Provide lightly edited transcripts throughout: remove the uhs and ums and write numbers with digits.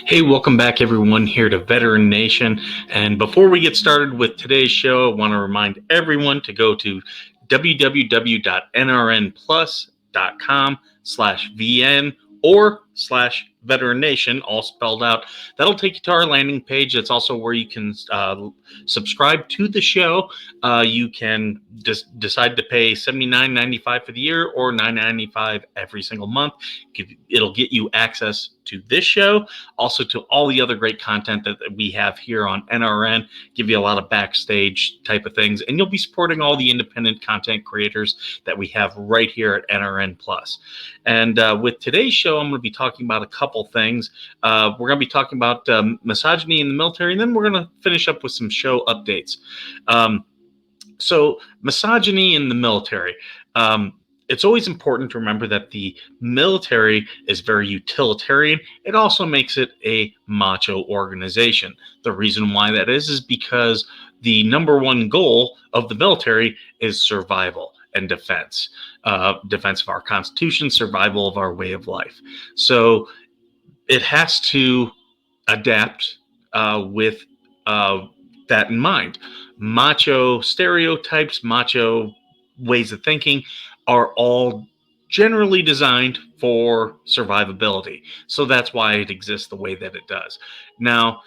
Hey, welcome back everyone here to Veteran Nation. And before we get started with today's show, I want to remind everyone to go to www.nrnplus.com/VN or /Veteran Nation, all spelled out. That'll take you to our landing page. That's also where you can subscribe to the show. You can decide to pay $79.95 for the year or $9.95 every single month. It'll get you access to this show, also to all the other great content that we have here on NRN, give you a lot of backstage type of things, and you'll be supporting all the independent content creators that we have right here at NRN Plus. And with today's show, I'm going to be talking about a couple things. We're going to be talking about misogyny in the military, and then we're going to finish up with some show updates. So misogyny in the military. It's always important to remember that the military is very utilitarian. It also makes it a macho organization. The reason why that is because the number one goal of the military is survival and defense. Defense of our Constitution, survival of our way of life. So it has to adapt with that in mind. Macho stereotypes, macho ways of thinking are all generally designed for survivability. So that's why it exists the way that it does. Now,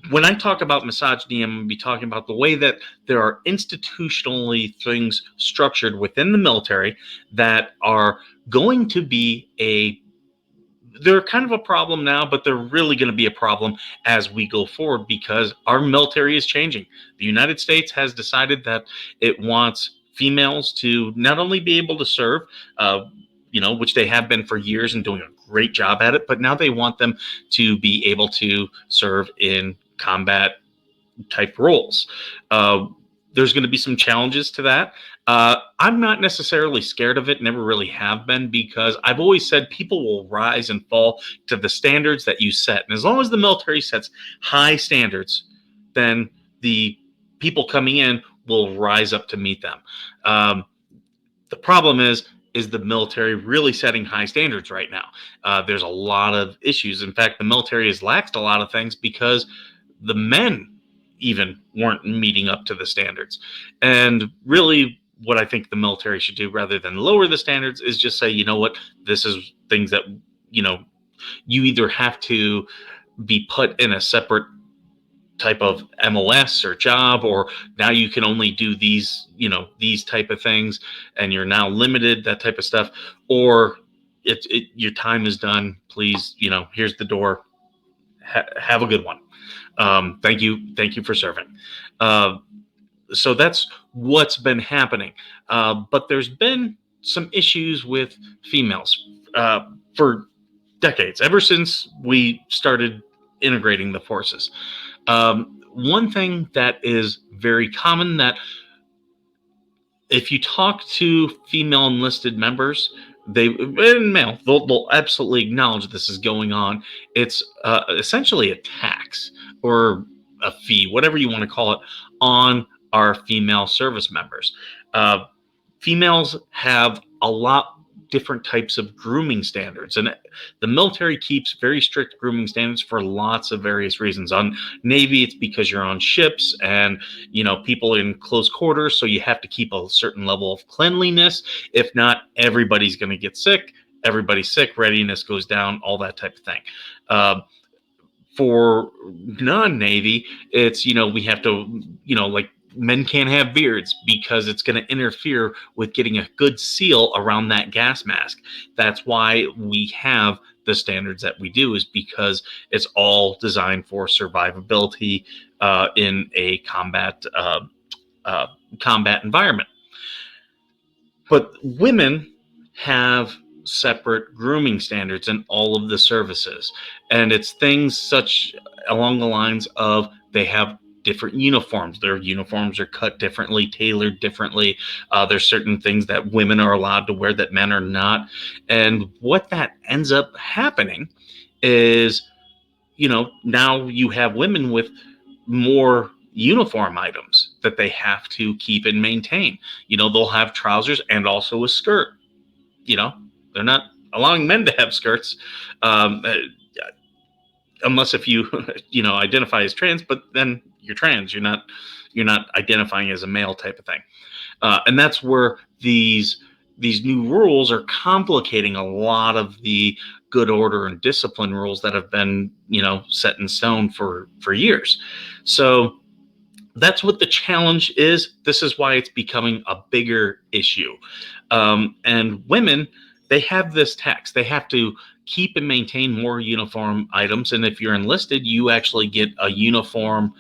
when I talk about misogyny, I'm going to be talking about the way that there are institutionally things structured within the military that are going to be they're kind of a problem now, but they're really going to be a problem as we go forward because our military is changing. The United States has decided that it wants females to not only be able to serve, which they have been for years and doing a great job at it, but now they want them to be able to serve in combat type roles. There's going to be some challenges to that. I'm not necessarily scared of it, never really have been, because I've always said people will rise and fall to the standards that you set. And as long as the military sets high standards, then the people coming in will rise up to meet them. The problem is the military really setting high standards right now? There's a lot of issues. In fact, the military has laxed a lot of things because the men even weren't meeting up to the standards. And really what I think the military should do, rather than lower the standards, is just say, you know what, this is things that, you either have to be put in a separate type of MOS or job, or now you can only do these, these type of things, and you're now limited, that type of stuff, or your time is done. Please, here's the door. Have a good one. Thank you for serving. So that's what's been happening. But there's been some issues with females for decades, ever since we started integrating the forces. One thing that is very common, that if you talk to female enlisted members, they'll absolutely acknowledge this is going on. It's essentially a tax or a fee, whatever you want to call it, on our female service members. Females have a lot different types of grooming standards, and the military keeps very strict grooming standards for lots of various reasons. On Navy, it's because you're on ships and people in close quarters, so you have to keep a certain level of cleanliness. If not, everybody's going to get sick. Everybody's sick, readiness goes down, all that type of thing. For non-Navy, it's we have to like, men can't have beards because it's going to interfere with getting a good seal around that gas mask. That's why we have the standards that we do, is because it's all designed for survivability in a combat environment. But women have separate grooming standards in all of the services, and it's things such along the lines of they have different uniforms. Their uniforms are cut differently, tailored differently. There's certain things that women are allowed to wear that men are not. And what that ends up happening is, now you have women with more uniform items that they have to keep and maintain. They'll have trousers and also a skirt. They're not allowing men to have skirts. unless if you identify as trans, but then you're trans. You're not identifying as a male type of thing. And that's where these new rules are complicating a lot of the good order and discipline rules that have been set in stone for years. So that's what the challenge is. This is why it's becoming a bigger issue. And women, they have this tax. They have to keep and maintain more uniform items. And if you're enlisted, you actually get a uniform.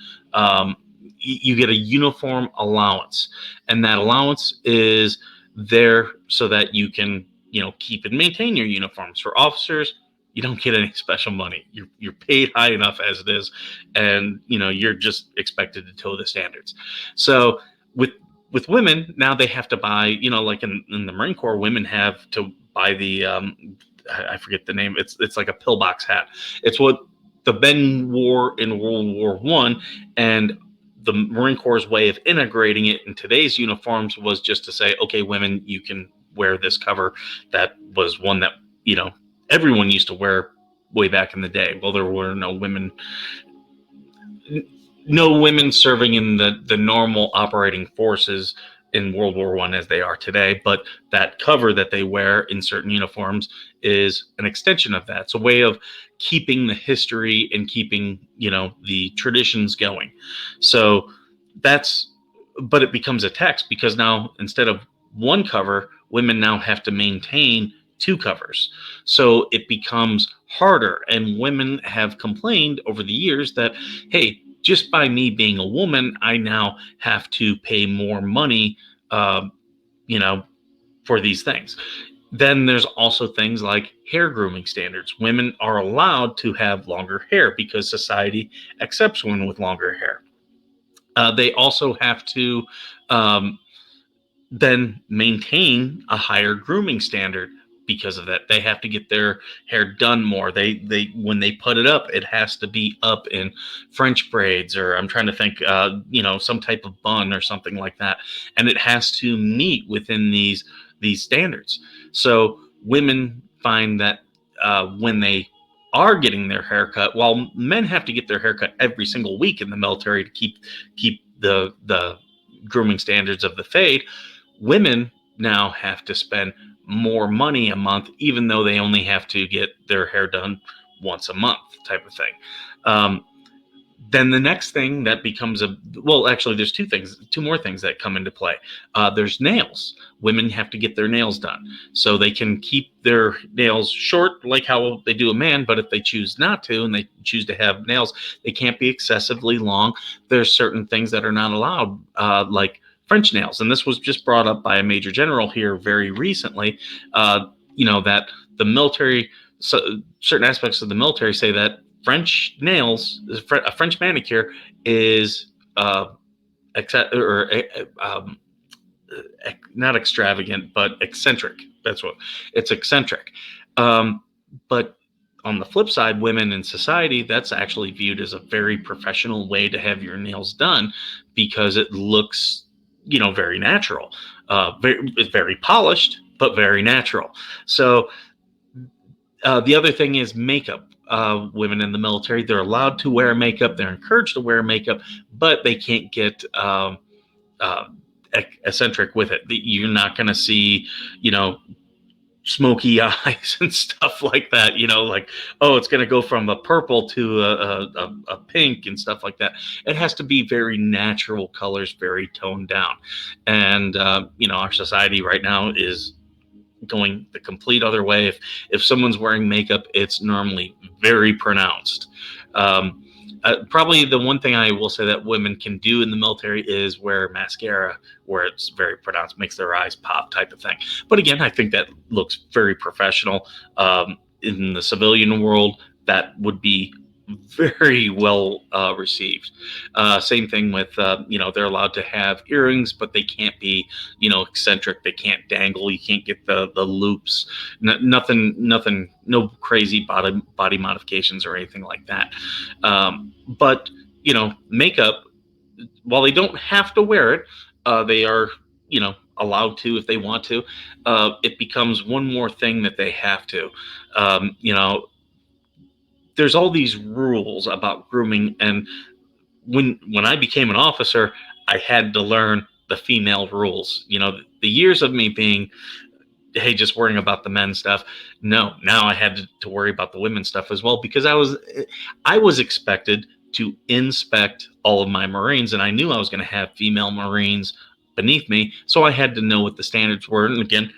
You get a uniform allowance, and that allowance is there so that you can, keep and maintain your uniforms. For officers, you don't get any special money. You're paid high enough as it is, and you're just expected to toe the standards. So with women now, they have to buy, like in the Marine Corps, women have to buy the I forget the name. It's like a pillbox hat. It's what the men wore in World War One, and the Marine Corps' way of integrating it in today's uniforms was just to say, okay, women, you can wear this cover. That was one that everyone used to wear way back in the day. Well, there were no women serving in the normal operating forces in World War One as they are today, but that cover that they wear in certain uniforms is an extension of that. It's a way of keeping the history and keeping the traditions going. So that's, but it becomes a tax because now instead of one cover, women now have to maintain two covers. So it becomes harder, and women have complained over the years that, hey, just by me being a woman, I now have to pay more money, uh, you know, for these things. Then there's also things like hair grooming standards. Women are allowed to have longer hair because society accepts women with longer hair. They also have to um, then maintain a higher grooming standard because of that. They have to get their hair done more. They when they put it up, it has to be up in French braids, or I'm trying to think, some type of bun or something like that, and it has to meet within these standards. So women find that when they are getting their haircut, while men have to get their haircut every single week in the military to keep the grooming standards of the fade, women now have to spend more money a month, even though they only have to get their hair done once a month, type of thing. Um, then the next thing that becomes actually, there's two more things that come into play. There's nails. Women have to get their nails done so they can keep their nails short, like how they do a man. But if they choose not to, and they choose to have nails, they can't be excessively long. There's certain things that are not allowed, like French nails. And this was just brought up by a major general here very recently. That the military, certain aspects of the military say that French nails, a French manicure is or not extravagant, but eccentric. That's what it's eccentric. Um, but on the flip side, women in society, that's actually viewed as a very professional way to have your nails done because it looks, very natural. It's very polished, but very natural. So the other thing is makeup. Women in the military, they're allowed to wear makeup. They're encouraged to wear makeup, but they can't get uh, eccentric with it. You're not going to see, smoky eyes and stuff like that. Like, oh, it's going to go from a purple to a pink and stuff like that. It has to be very natural colors, very toned down. And our society right now is going the complete other way. If someone's wearing makeup, it's normally very pronounced. Um, Probably the one thing I will say that women can do in the military is wear mascara, where it's very pronounced, makes their eyes pop, type of thing. But again, I think that looks very professional. In the civilian world, that would be very well received. Same thing with, they're allowed to have earrings, but they can't be, eccentric. They can't dangle. You can't get the loops. Nothing. No crazy body modifications or anything like that. But makeup, while they don't have to wear it, they are, allowed to if they want to. It becomes one more thing that they have to. Um, you know, there's all these rules about grooming, and when I became an officer, I had to learn the female rules. The years of me being, hey, just worrying about the men stuff. No, now I had to worry about the women stuff as well, because I was expected to inspect all of my Marines, and I knew I was going to have female Marines beneath me, so I had to know what the standards were. And again,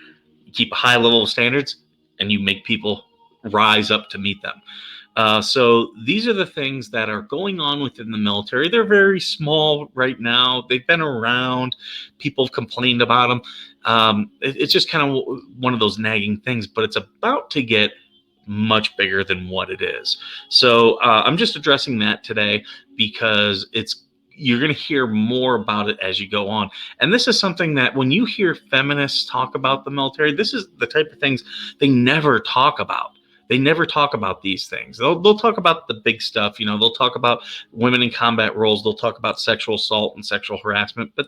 you keep a high level of standards, and you make people rise up to meet them. So these are the things that are going on within the military. They're very small right now. They've been around. People have complained about them. It's just kind of one of those nagging things, but it's about to get much bigger than what it is. So I'm just addressing that today because you're going to hear more about it as you go on. And this is something that when you hear feminists talk about the military, this is the type of things they never talk about. They never talk about these things. They'll talk about the big stuff. They'll talk about women in combat roles. They'll talk about sexual assault and sexual harassment. But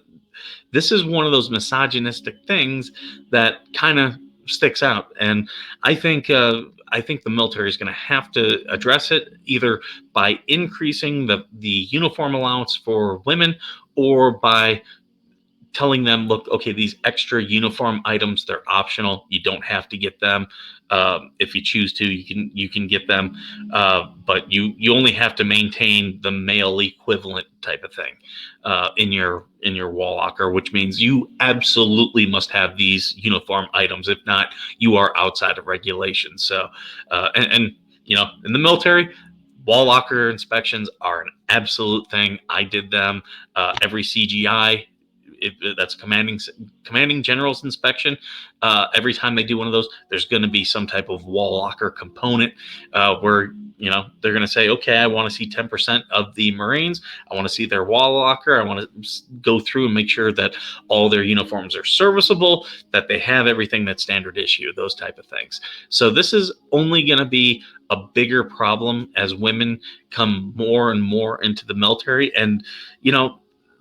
this is one of those misogynistic things that kind of sticks out. And I think the military is going to have to address it, either by increasing the uniform allowance for women, or by telling them, look, okay, these extra uniform items, they're optional. You don't have to get them. If you choose to, you can get them, but you only have to maintain the male equivalent type of thing in your wall locker, which means you absolutely must have these uniform items. If not, you are outside of regulations. So, and in the military, wall locker inspections are an absolute thing. I did them every CGI. That's commanding general's inspection. Every time they do one of those, there's going to be some type of wall locker component where they're going to say, okay, I want to see 10% of the Marines. I want to see their wall locker. I want to go through and make sure that all their uniforms are serviceable, that they have everything that's standard issue, those type of things. So this is only going to be a bigger problem as women come more and more into the military. And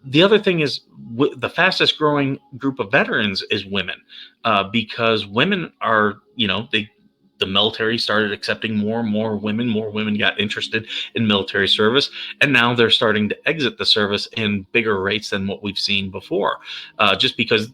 the other thing is, the fastest growing group of veterans is women, because women are, the military started accepting more and more women. More women got interested in military service, and now they're starting to exit the service in bigger rates than what we've seen before, just because,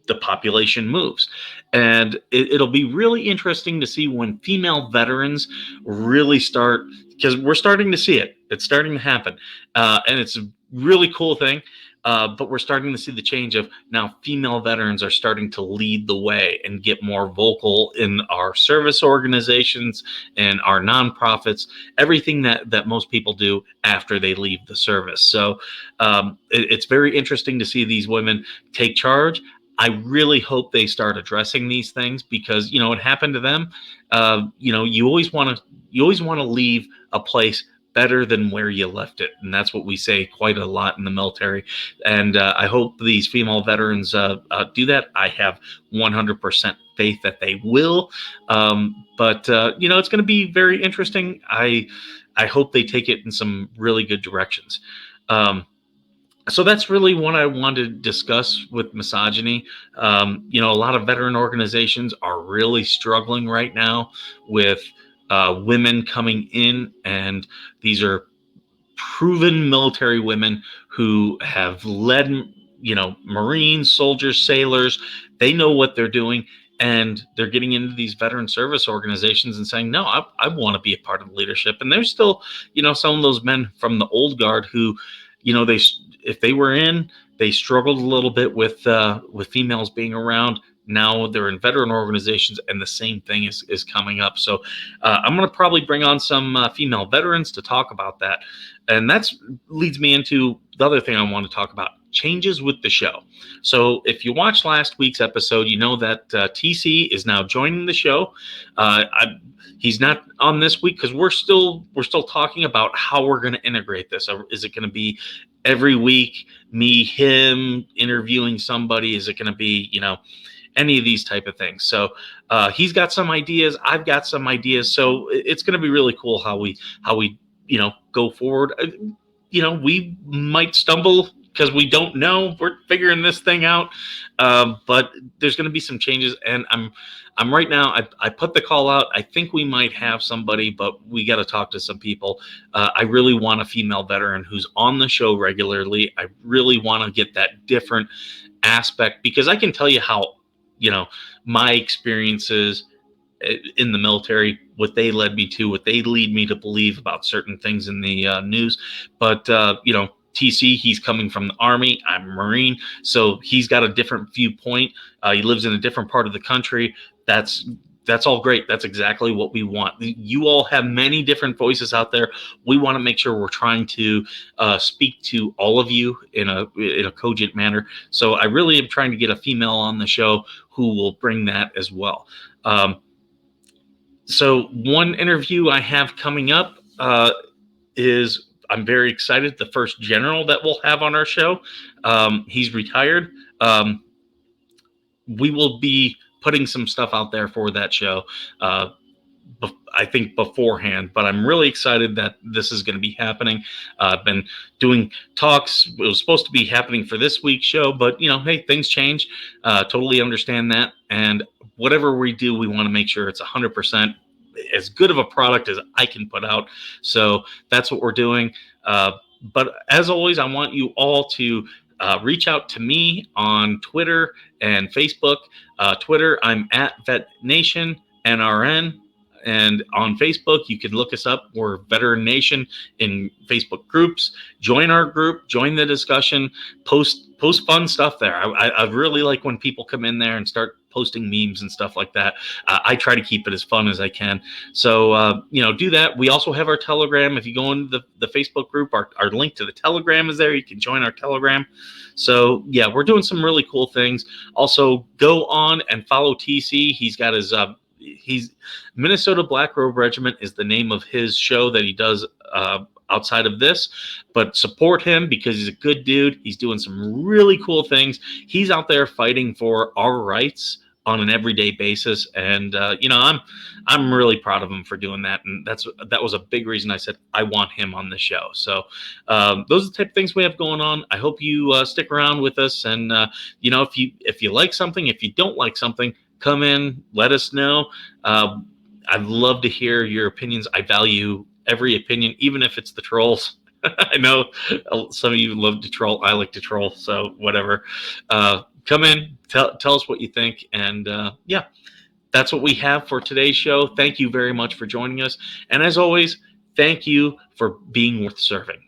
the population moves. And it'll be really interesting to see when female veterans really start, because we're starting to see it. It's starting to happen. And it's a really cool thing. But we're starting to see the change of now female veterans are starting to lead the way and get more vocal in our service organizations and our nonprofits, everything that most people do after they leave the service. So it's very interesting to see these women take charge. I really hope they start addressing these things, because it happened to them. You always want to leave a place better than where you left it, and that's what we say quite a lot in the military. And I hope these female veterans do that. I have 100% faith that they will. But it's going to be very interesting. I hope they take it in some really good directions. So that's really what I wanted to discuss with misogyny. A lot of veteran organizations are really struggling right now with women coming in, and these are proven military women who have led, Marines, soldiers, sailors. They know what they're doing, and they're getting into these veteran service organizations and saying, no, I want to be a part of leadership. And there's still, some of those men from the old guard who, if they were in, they struggled a little bit with females being around. Now they're in veteran organizations, and the same thing is coming up. So I'm going to probably bring on some female veterans to talk about that. And that leads me into the other thing I want to talk about, changes with the show. So if you watched last week's episode, you know that TC is now joining the show. He's not on this week because we're still talking about how we're going to integrate this. Is it going to be every week, him interviewing somebody? Is it going to be, any of these type of things? So he's got some ideas. I've got some ideas. So it's going to be really cool how we go forward. We might stumble because we don't know. We're figuring this thing out, but there's going to be some changes, and I'm right now. I put the call out. I think we might have somebody, but we got to talk to some people. I really want a female veteran who's on the show regularly. I really want to get that different aspect, because I can tell you how, my experiences in the military, what they led me to, what they lead me to believe about certain things in the news. But, TC, he's coming from the Army. I'm a Marine, so he's got a different viewpoint. He lives in a different part of the country. That's all great. That's exactly what we want. You all have many different voices out there. We want to make sure we're trying to speak to all of you in a cogent manner. So I really am trying to get a female on the show who will bring that as well. So one interview I have coming up is, I'm very excited, the first general that we'll have on our show. He's retired. We will be putting some stuff out there for that show. I think beforehand, but I'm really excited that this is going to be happening. I've been doing talks. It was supposed to be happening for this week's show, but hey, things change. Totally understand that. And whatever we do, we want to make sure it's 100% as good of a product as I can put out. So that's what we're doing. But as always, I want you all to reach out to me on Twitter and Facebook. Twitter, I'm at VetNation NRN. And on Facebook, you can look us up. We're Veteran Nation in Facebook groups. Join our group, join the discussion, post fun stuff there. I really like when people come in there and start posting memes and stuff like that. I try to keep it as fun as I can. So, do that. We also have our Telegram. If you go into the Facebook group, our link to the Telegram is there. You can join our Telegram. So, yeah, we're doing some really cool things. Also, go on and follow TC. He's got his... he's Minnesota Black Robe Regiment is the name of his show that he does outside of this, but support him because he's a good dude. He's doing some really cool things. He's out there fighting for our rights on an everyday basis, and I'm really proud of him for doing that. And that was a big reason I said I want him on the show. So those are the type of things we have going on. I hope you stick around with us, and if you like something, if you don't like something, come in, let us know. I'd love to hear your opinions. I value every opinion, even if it's the trolls. I know some of you love to troll. I like to troll, so whatever. Come in, tell us what you think, and that's what we have for today's show. Thank you very much for joining us, and as always, thank you for being worth serving.